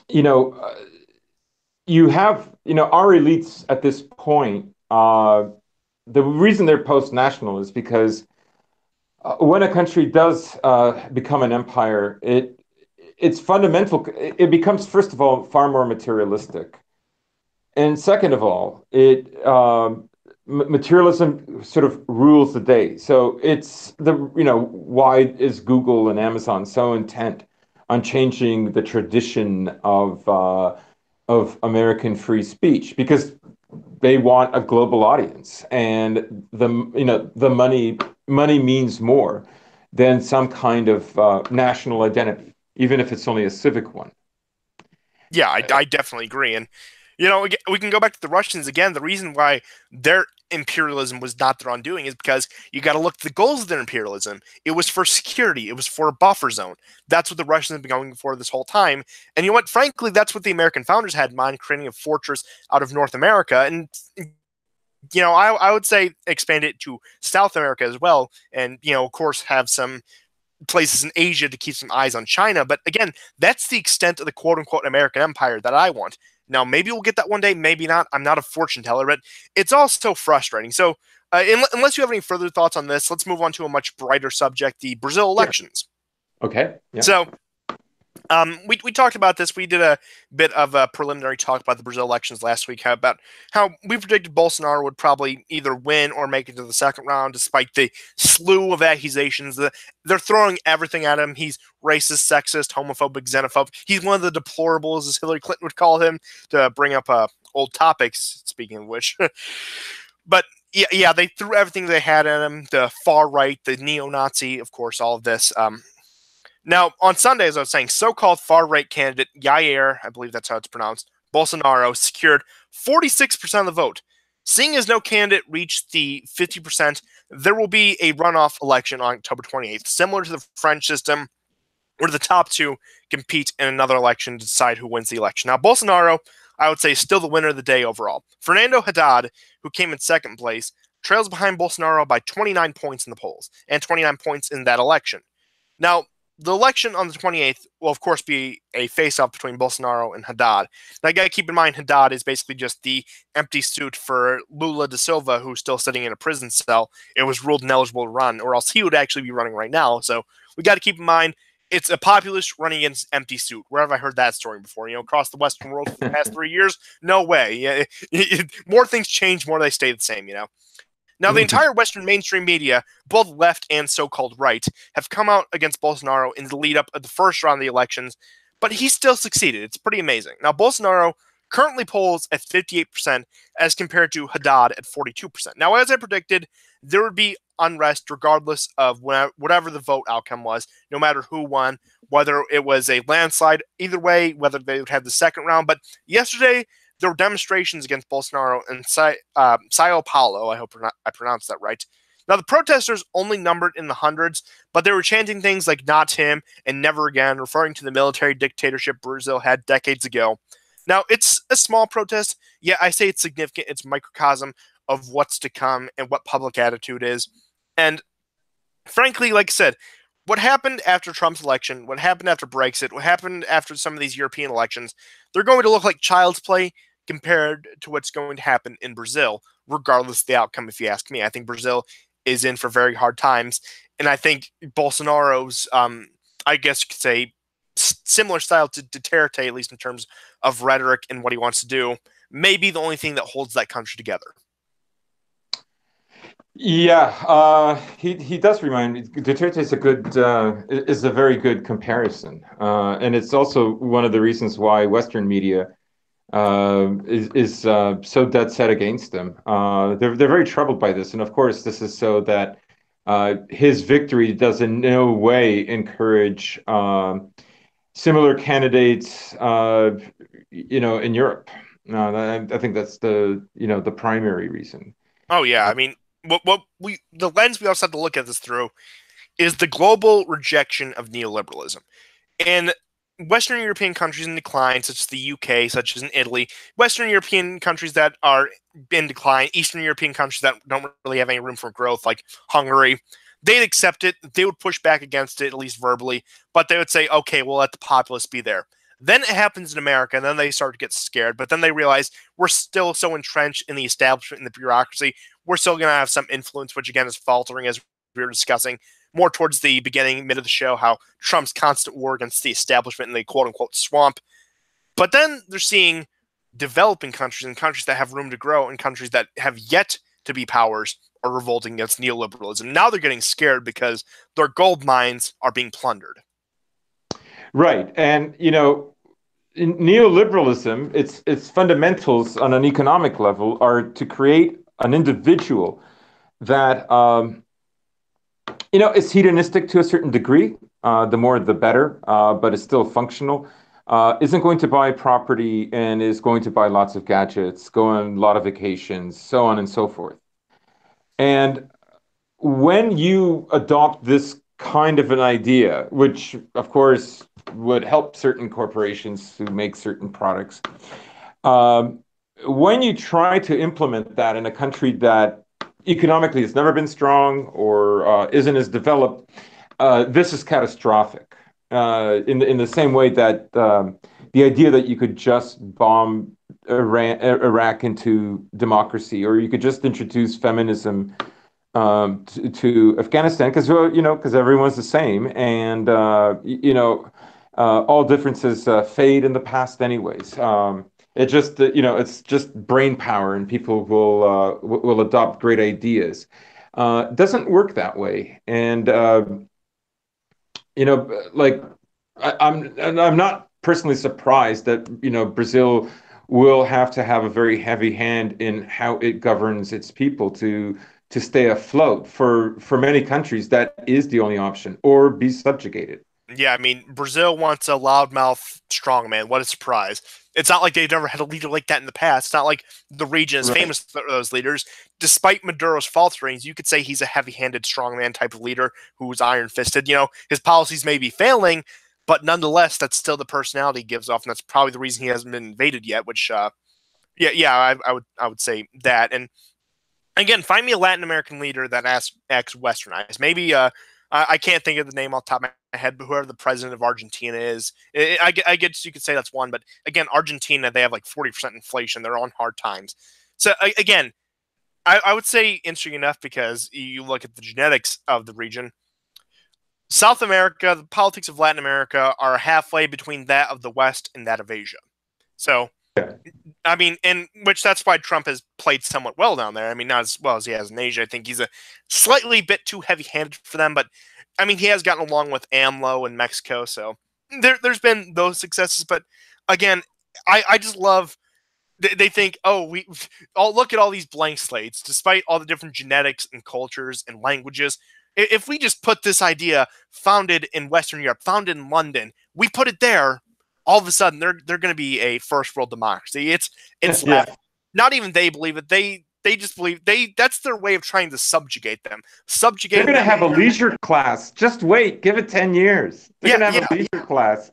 you know, you have, our elites at this point, the reason they're post-national is because when a country does become an empire, it's fundamental. It becomes, first of all, far more materialistic, and second of all, materialism sort of rules the day. So it's why is Google and Amazon so intent on changing the tradition of American free speech? Because they want a global audience, and the money means more than some kind of national identity, even if it's only a civic one. Yeah, I definitely agree. And, we can go back to the Russians again. The reason why their imperialism was not their undoing is because you got to look at the goals of their imperialism. It was for security, it was for a buffer zone. That's what the Russians have been going for this whole time. And you know what? Frankly, that's what the American founders had in mind, creating a fortress out of North America. And, I would say expand it to South America as well. And, of course, have some places in Asia to keep some eyes on China. But again, that's the extent of the quote unquote American empire that I want. Now, maybe we'll get that one day, maybe not. I'm not a fortune teller, but it's all so frustrating. So, unless you have any further thoughts on this, let's move on to a much brighter subject, the Brazil Sure. elections. Okay. Yeah. So, we talked about this. We did a bit of a preliminary talk about the Brazil elections last week, about how we predicted Bolsonaro would probably either win or make it to the second round, despite the slew of accusations. They're throwing everything at him. He's racist, sexist, homophobic, xenophobic. He's one of the deplorables, as Hillary Clinton would call him, to bring up old topics, speaking of which. But yeah, they threw everything they had at him, the far right, the neo-Nazi, of course, all of this. Now, on Sunday, as I was saying, so-called far-right candidate Jair, I believe that's how it's pronounced, Bolsonaro, secured 46% of the vote. Seeing as no candidate reached the 50%, there will be a runoff election on October 28th, similar to the French system, where the top two compete in another election to decide who wins the election. Now, Bolsonaro, I would say, is still the winner of the day overall. Fernando Haddad, who came in second place, trails behind Bolsonaro by 29 points in the polls, and 29 points in that election. Now, the election on the 28th will, of course, be a face-off between Bolsonaro and Haddad. Now, you got to keep in mind, Haddad is basically just the empty suit for Lula da Silva, who's still sitting in a prison cell. It was ruled ineligible to run, or else he would actually be running right now. So we got to keep in mind, it's a populist running against empty suit. Where have I heard that story before? Across the Western world for the past 3 years? No way. More things change, more they stay the same, Now, the entire Western mainstream media, both left and so-called right, have come out against Bolsonaro in the lead-up of the first round of the elections, but he still succeeded. It's pretty amazing. Now, Bolsonaro currently polls at 58% as compared to Haddad at 42%. Now, as I predicted, there would be unrest regardless of whatever the vote outcome was, no matter who won, whether it was a landslide, either way, whether they would have the second round. But yesterday, there were demonstrations against Bolsonaro in Sao Paulo. I hope I pronounced that right. Now, the protesters only numbered in the hundreds, but they were chanting things like "not him" and "never again," referring to the military dictatorship Brazil had decades ago. Now, it's a small protest. Yeah, I say it's significant. It's a microcosm of what's to come and what public attitude is. And frankly, like I said, what happened after Trump's election, what happened after Brexit, what happened after some of these European elections, they're going to look like child's play compared to what's going to happen in Brazil, regardless of the outcome, if you ask me. I think Brazil is in for very hard times. And I think Bolsonaro's, I guess you could say, similar style to Duterte, at least in terms of rhetoric and what he wants to do, may be the only thing that holds that country together. Yeah, he does remind me. Duterte is a very good comparison, and it's also one of the reasons why Western media is so dead set against him. They're very troubled by this, and of course, this is so that his victory does in no way encourage similar candidates, in Europe. I think that's the primary reason. Oh yeah, I mean, the lens we also have to look at this through is the global rejection of neoliberalism. In Western European countries in decline, such as the UK, such as in Italy, Western European countries that are in decline, Eastern European countries that don't really have any room for growth, like Hungary, they'd accept it. They would push back against it, at least verbally, but they would say, okay, we'll let the populace be there. Then it happens in America, and then they start to get scared, but then they realize we're still so entrenched in the establishment and the bureaucracy, we're still going to have some influence, which again is faltering, as we were discussing more towards the beginning, mid of the show, how Trump's constant war against the establishment and the quote-unquote swamp. But then they're seeing developing countries and countries that have room to grow and countries that have yet to be powers are revolting against neoliberalism. Now they're getting scared because their gold mines are being plundered. Right. And, in neoliberalism, its fundamentals on an economic level are to create an individual that, is hedonistic to a certain degree. The more, the better, but is still functional. Isn't going to buy property and is going to buy lots of gadgets, go on a lot of vacations, so on and so forth. And when you adopt this kind of an idea, which of course would help certain corporations who make certain products, when you try to implement that in a country that economically has never been strong or isn't as developed, this is catastrophic. In the same way that the idea that you could just bomb Iraq into democracy, or you could just introduce feminism to Afghanistan, because because everyone's the same, and all differences fade in the past, anyways. It just it's just brain power, and people will adopt great ideas. It doesn't work that way, and like I'm not personally surprised that Brazil will have to have a very heavy hand in how it governs its people to stay afloat. For many countries, that is the only option, or be subjugated. Yeah, I mean, Brazil wants a loudmouth strongman. What a surprise. It's not like they've never had a leader like that in the past. It's not like the region is Right. famous for those leaders. Despite Maduro's falterings, you could say he's a heavy-handed strongman type of leader who's iron-fisted. His policies may be failing, but nonetheless, that's still the personality he gives off, and that's probably the reason he hasn't been invaded yet. Which, yeah, I would say that. And again, find me a Latin American leader that acts westernized. Maybe I can't think of the name off the top of my head, but whoever the president of Argentina is, I guess you could say that's one. But again, Argentina, they have like 40% inflation. They're on hard times. So again, I would say interesting enough because you look at the genetics of the region. South America, the politics of Latin America are halfway between that of the West and that of Asia. So Yeah. I mean, and which that's why Trump has played somewhat well down there. I mean, not as well as he has in Asia. I think he's a slightly bit too heavy-handed for them, but I mean, he has gotten along with AMLO in Mexico, so there's been those successes. But again, I just love they think, oh, look at all these blank slates, despite all the different genetics and cultures and languages. If we just put this idea founded in Western Europe, founded in London, we put it there, all of a sudden they're going to be a first world democracy. It's Yeah. left. Not even they believe it. They just believe that's their way of trying to subjugate them, They're subjugating going to them. have a leisure class. Just wait, give it 10 years. They're Yeah, going to have yeah. a leisure class.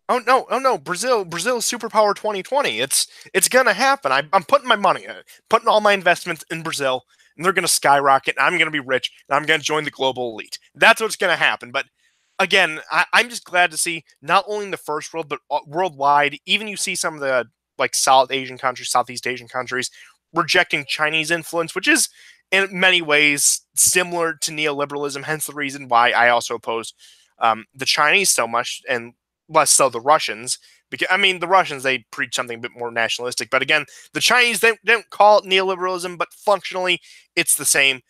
Oh no, Brazil superpower 2020. It's gonna happen. I'm putting my money in it, putting all my investments in Brazil, and they're gonna skyrocket. And I'm gonna be rich, and I'm gonna join the global elite. That's what's gonna happen. But again, I'm just glad to see not only in the first world, but worldwide. Even you see some of the like South Asian countries, Southeast Asian countries rejecting Chinese influence, which is in many ways similar to neoliberalism. Hence the reason why I also oppose the Chinese so much and less so the Russians. Because I mean, the Russians they preach something a bit more nationalistic, but again, the Chinese they don't call it neoliberalism, but functionally it's the same.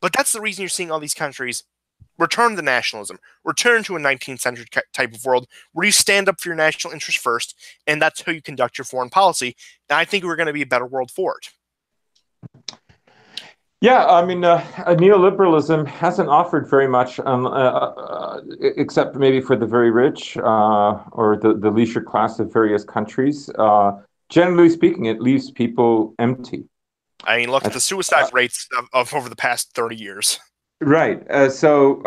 But that's the reason you're seeing all these countries return to nationalism, return to a 19th century type of world where you stand up for your national interest first, and that's how you conduct your foreign policy. And I think we're going to be a better world for it. Yeah, I mean, neoliberalism hasn't offered very much, except maybe for the very rich or the leisure class of various countries. Generally speaking, it leaves people empty. I mean, look I at the th- suicide rates of over the past 30 years. right. So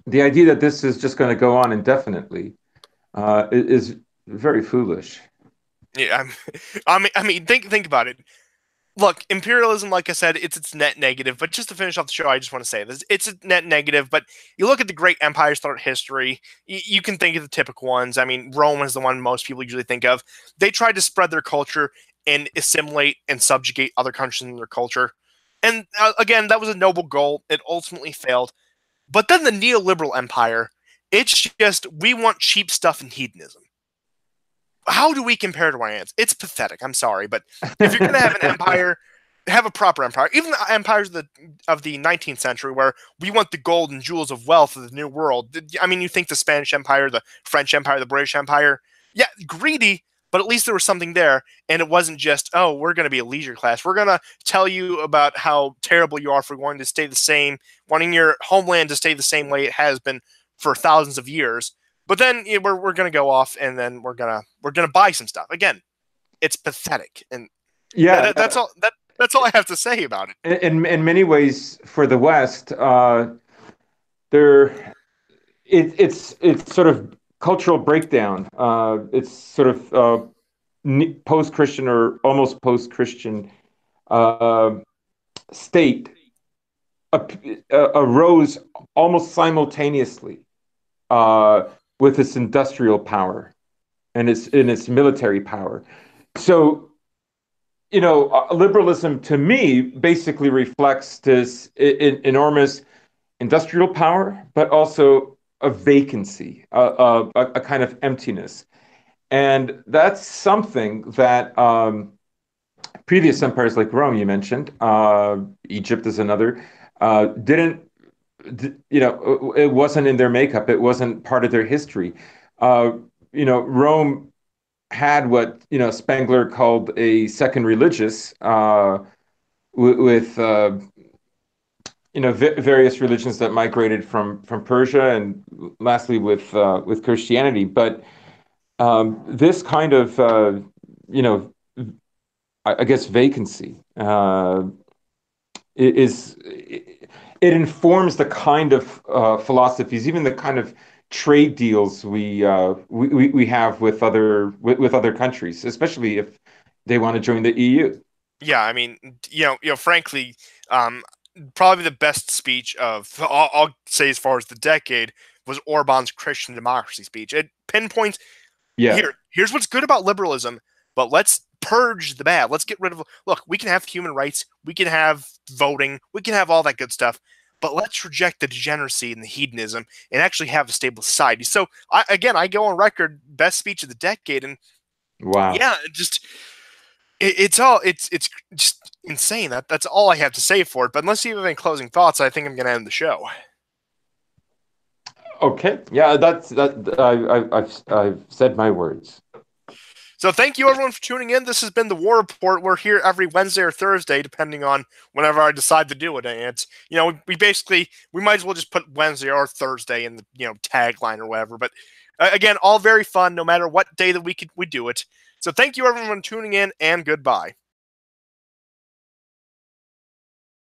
the idea that this is just going to go on indefinitely is very foolish. Yeah, I mean, think about it. Look, imperialism, like I said, it's net negative. But just to finish off the show, I just want to say this: it's a net negative. But you look at the great empires throughout history. You can think of the typical ones. I mean, Rome is the one most people usually think of. They tried to spread their culture and assimilate and subjugate other countries in their culture. And again, that was a noble goal. It ultimately failed. But then the neoliberal empire, it's just we want cheap stuff and hedonism. How do we compare to our ants? It's pathetic. I'm sorry, but if you're going to have an empire, have a proper empire. Even the empires of the 19th century, where we want the gold and jewels of wealth of the New World. I mean, you think the Spanish Empire, the French Empire, the British Empire. Yeah, greedy, but at least there was something there, and it wasn't just we're going to be a leisure class. We're going to tell you about how terrible you are for wanting to stay the same, wanting your homeland to stay the same way it has been for thousands of years. But then we're gonna go off, and then we're gonna buy some stuff. Again, it's pathetic, and Yeah, that's all I have to say about it. in many ways, for the West, there it's sort of cultural breakdown. It's sort of post-Christian or almost post-Christian uh, state arose almost simultaneously uh, with its industrial power and its military power. So, liberalism to me basically reflects this enormous industrial power, but also a vacancy, a kind of emptiness. And that's something that previous empires like Rome, you mentioned, Egypt is another, didn't, it wasn't in their makeup. It wasn't part of their history. Uh, Rome had what, Spengler called a second religious, with various religions that migrated from Persia, and lastly with Christianity. But this kind of you know I guess vacancy is it informs the kind of philosophies, even the kind of trade deals we have with other countries, especially if they want to join the EU. Yeah, I mean, frankly, um, probably the best speech of I'll say as far as the decade was Orban's Christian democracy speech. It pinpoints Yeah. here's what's good about liberalism, but let's purge the bad. Let's get rid of. Look, we can have human rights, we can have voting, we can have all that good stuff, but let's reject the degeneracy and the hedonism and actually have a stable society. So, I go on record, best speech of the decade, and Wow. yeah, just it's just insane. That's all I have to say for it. But unless you have any closing thoughts, I think I'm going to end the show. Okay. Yeah, that's that. I've said my words. So thank you everyone for tuning in. This has been the War Report. We're here every Wednesday or Thursday, depending on whenever I decide to do it. And it's we basically we might as well just put Wednesday or Thursday in the tagline or whatever. But again, all very fun, no matter what day of the week we do it. So thank you everyone for tuning in, and goodbye.